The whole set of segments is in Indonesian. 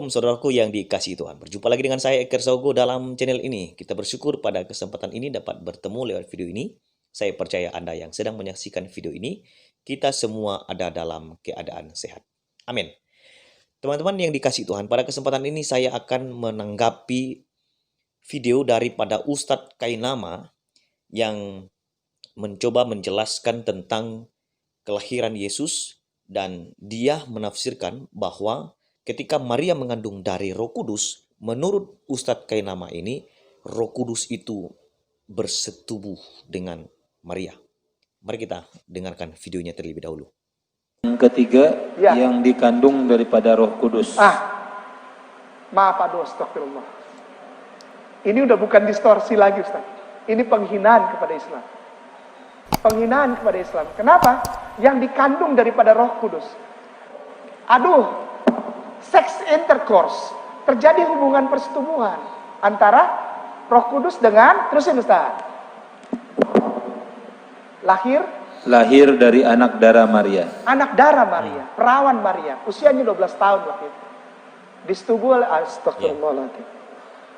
Shalom saudaraku yang dikasihi Tuhan. Berjumpa lagi dengan saya Eker Sogo dalam channel ini. Kita bersyukur pada kesempatan ini dapat bertemu lewat video ini. Saya percaya Anda yang sedang menyaksikan video ini, kita semua ada dalam keadaan sehat. Amin. Teman-teman yang dikasihi Tuhan, pada kesempatan ini saya akan menanggapi video daripada Ustadz Kainama yang mencoba menjelaskan tentang kelahiran Yesus, dan dia menafsirkan bahwa ketika Maria mengandung dari Roh Kudus, menurut Ustadz Kainama ini, Roh Kudus itu bersetubuh dengan Maria. Mari kita dengarkan videonya terlebih dahulu. Yang ketiga, yang dikandung daripada Roh Kudus. Maaf aduh, astagfirullah. Ini udah bukan distorsi lagi Ustaz. Ini penghinaan kepada Islam. Penghinaan kepada Islam. Kenapa? Yang dikandung daripada Roh Kudus. Aduh, sex intercourse, terjadi hubungan persetubuhan antara Roh Kudus dengan, terusin Ustaz. Lahir dari anak darah Maria. Anak darah Maria, perawan Maria, usianya 12 tahun waktu itu. Disetubuh oleh astagfirullahaladzim.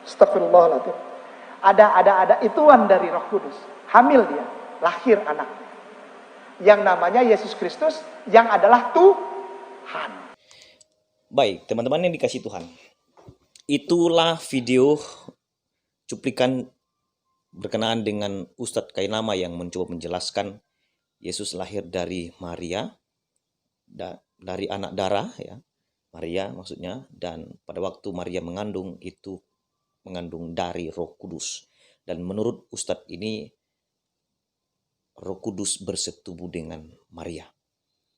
Astagfirullahaladzim. Ada ituan dari Roh Kudus. Hamil dia, lahir anaknya. Yang namanya Yesus Kristus, yang adalah Tuhan. Baik, teman-teman yang dikasihi Tuhan. Itulah video cuplikan berkenaan dengan Ustadz Kainama yang mencoba menjelaskan Yesus lahir dari Maria, dari anak darah, ya, Maria maksudnya, dan pada waktu Maria mengandung itu mengandung dari Roh Kudus. Dan menurut Ustadz ini, Roh Kudus bersetubuh dengan Maria.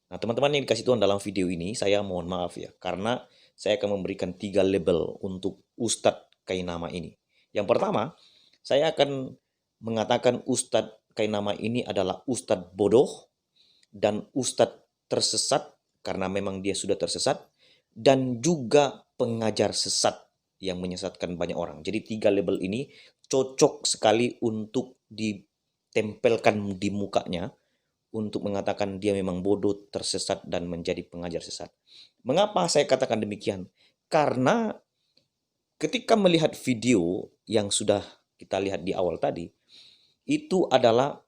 Nah, teman-teman yang dikasih Tuhan, dalam video ini saya mohon maaf ya, karena saya akan memberikan 3 label untuk Ustadz Kainama ini. Yang pertama, saya akan mengatakan Ustadz Kainama ini adalah Ustadz bodoh dan Ustadz tersesat, karena memang dia sudah tersesat, dan juga pengajar sesat yang menyesatkan banyak orang. Jadi 3 label ini cocok sekali untuk ditempelkan di mukanya untuk mengatakan dia memang bodoh, tersesat, dan menjadi pengajar sesat. Mengapa saya katakan demikian? Karena ketika melihat video yang sudah kita lihat di awal tadi, itu adalah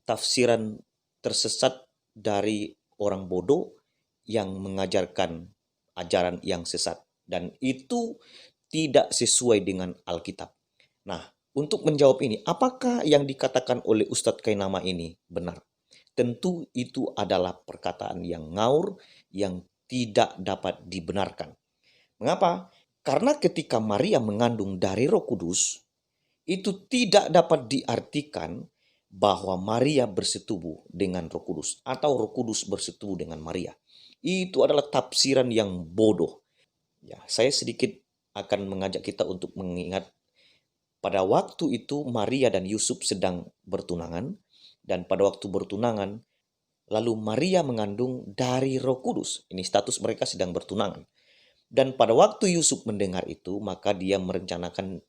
tafsiran tersesat dari orang bodoh yang mengajarkan ajaran yang sesat. Dan itu tidak sesuai dengan Alkitab. Nah, untuk menjawab ini, apakah yang dikatakan oleh Ustadz Kainama ini benar? Tentu itu adalah perkataan yang ngawur, yang tidak dapat dibenarkan. Mengapa? Karena ketika Maria mengandung dari Roh Kudus, itu tidak dapat diartikan bahwa Maria bersetubuh dengan Roh Kudus atau Roh Kudus bersetubuh dengan Maria. Itu adalah tafsiran yang bodoh. Ya, saya sedikit akan mengajak kita untuk mengingat pada waktu itu Maria dan Yusuf sedang bertunangan, dan pada waktu bertunangan lalu Maria mengandung dari Roh Kudus. Ini status mereka sedang bertunangan. Dan pada waktu Yusuf mendengar itu, maka dia merencanakan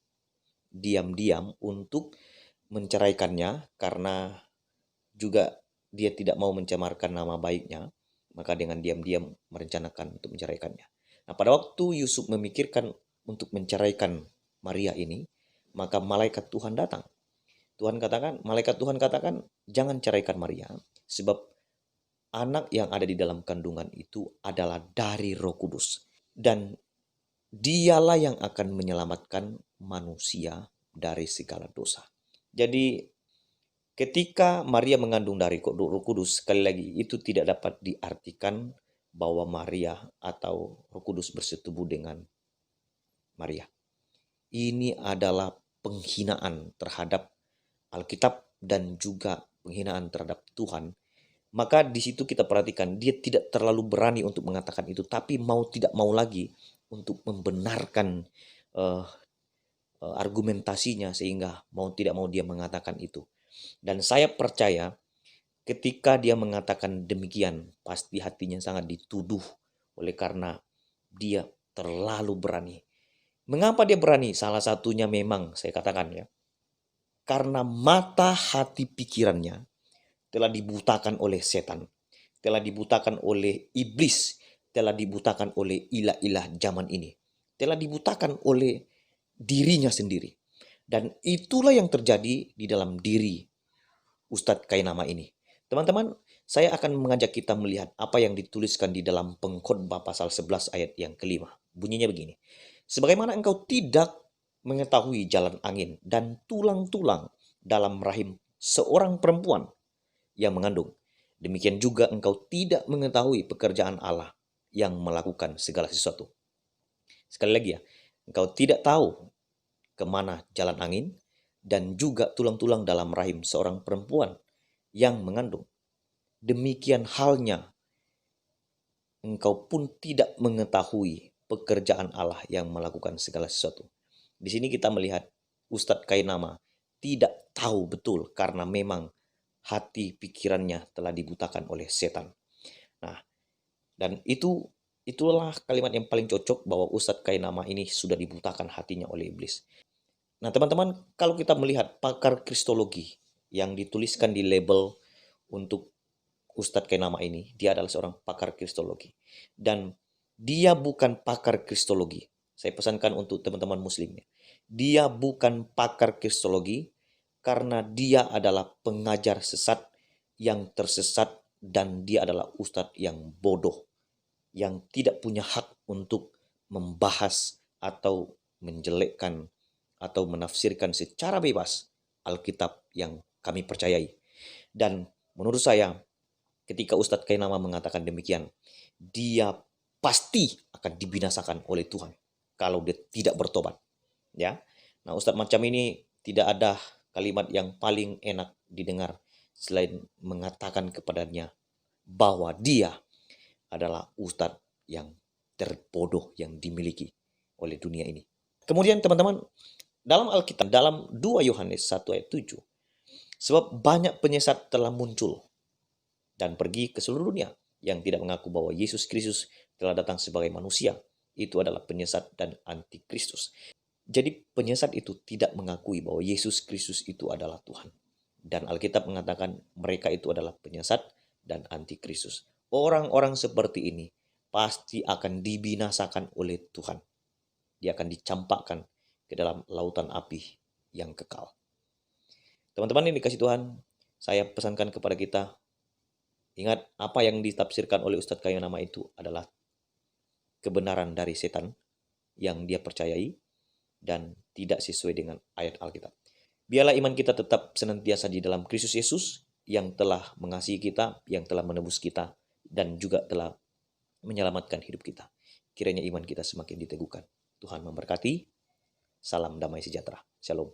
diam-diam untuk menceraikannya, karena juga dia tidak mau mencemarkan nama baiknya, maka dengan diam-diam merencanakan untuk menceraikannya. Nah, pada waktu Yusuf memikirkan untuk menceraikan Maria ini, maka malaikat Tuhan datang. Malaikat Tuhan katakan, jangan ceraikan Maria, sebab anak yang ada di dalam kandungan itu adalah dari Roh Kudus. Dan dialah yang akan menyelamatkan manusia dari segala dosa. Jadi ketika Maria mengandung dari Roh Kudus, sekali lagi itu tidak dapat diartikan bahwa Maria atau Roh Kudus bersetubuh dengan Maria. Ini adalah penghinaan terhadap Alkitab dan juga penghinaan terhadap Tuhan. Maka di situ kita perhatikan, dia tidak terlalu berani untuk mengatakan itu, tapi mau tidak mau lagi untuk membenarkan argumentasinya, sehingga mau tidak mau dia mengatakan itu. Dan saya percaya ketika dia mengatakan demikian, pasti hatinya sangat dituduh oleh karena dia terlalu berani. Mengapa dia berani? Salah satunya memang saya katakan ya, karena mata hati pikirannya telah dibutakan oleh setan, telah dibutakan oleh iblis, telah dibutakan oleh ilah-ilah zaman ini. telah dibutakan oleh dirinya sendiri. Dan itulah yang terjadi di dalam diri Ustadz Kainama ini. Teman-teman, saya akan mengajak kita melihat apa yang dituliskan di dalam Pengkhotbah pasal 11 ayat yang kelima. Bunyinya begini. Sebagaimana engkau tidak mengetahui jalan angin dan tulang-tulang dalam rahim seorang perempuan yang mengandung, demikian juga engkau tidak mengetahui pekerjaan Allah yang melakukan segala sesuatu. Sekali lagi ya, engkau tidak tahu kemana jalan angin dan juga tulang-tulang dalam rahim seorang perempuan yang mengandung. Demikian halnya, engkau pun tidak mengetahui pekerjaan Allah yang melakukan segala sesuatu. Di sini kita melihat Ustadz Kainama tidak tahu betul karena memang hati pikirannya telah dibutakan oleh setan. Nah, dan itulah kalimat yang paling cocok bahwa Ustadz Kainama ini sudah dibutakan hatinya oleh iblis. Nah, teman-teman, kalau kita melihat pakar kristologi yang dituliskan di label untuk Ustadz Kainama ini, dia adalah seorang pakar kristologi. Dan dia bukan pakar kristologi. Saya pesankan untuk teman-teman muslimnya. Dia bukan pakar kristologi karena dia adalah pengajar sesat yang tersesat dan dia adalah ustadz yang bodoh, yang tidak punya hak untuk membahas atau menjelekkan atau menafsirkan secara bebas Alkitab yang kami percayai. Dan menurut saya, ketika Ustadz Kainama mengatakan demikian, dia pasti akan dibinasakan oleh Tuhan kalau dia tidak bertobat. Ya, nah Ustadz macam ini tidak ada kalimat yang paling enak didengar selain mengatakan kepadanya bahwa dia adalah ustadz yang terbodoh yang dimiliki oleh dunia ini. Kemudian teman-teman, dalam Alkitab, dalam 2 Yohanes 1 ayat 7, sebab banyak penyesat telah muncul dan pergi ke seluruh dunia yang tidak mengaku bahwa Yesus Kristus telah datang sebagai manusia. Itu adalah penyesat dan antikristus. Jadi penyesat itu tidak mengakui bahwa Yesus Kristus itu adalah Tuhan. Dan Alkitab mengatakan mereka itu adalah penyesat dan antikristus. Orang-orang seperti ini pasti akan dibinasakan oleh Tuhan. Dia akan dicampakkan ke dalam lautan api yang kekal. Teman-teman yang dikasih Tuhan, saya pesankan kepada kita, ingat apa yang ditafsirkan oleh Ustadz Kainama itu adalah kebenaran dari setan yang dia percayai dan tidak sesuai dengan ayat Alkitab. Biarlah iman kita tetap senantiasa di dalam Kristus Yesus yang telah mengasihi kita, yang telah menebus kita, dan juga telah menyelamatkan hidup kita. Kiranya iman kita semakin diteguhkan. Tuhan memberkati. Salam damai sejahtera. Shalom.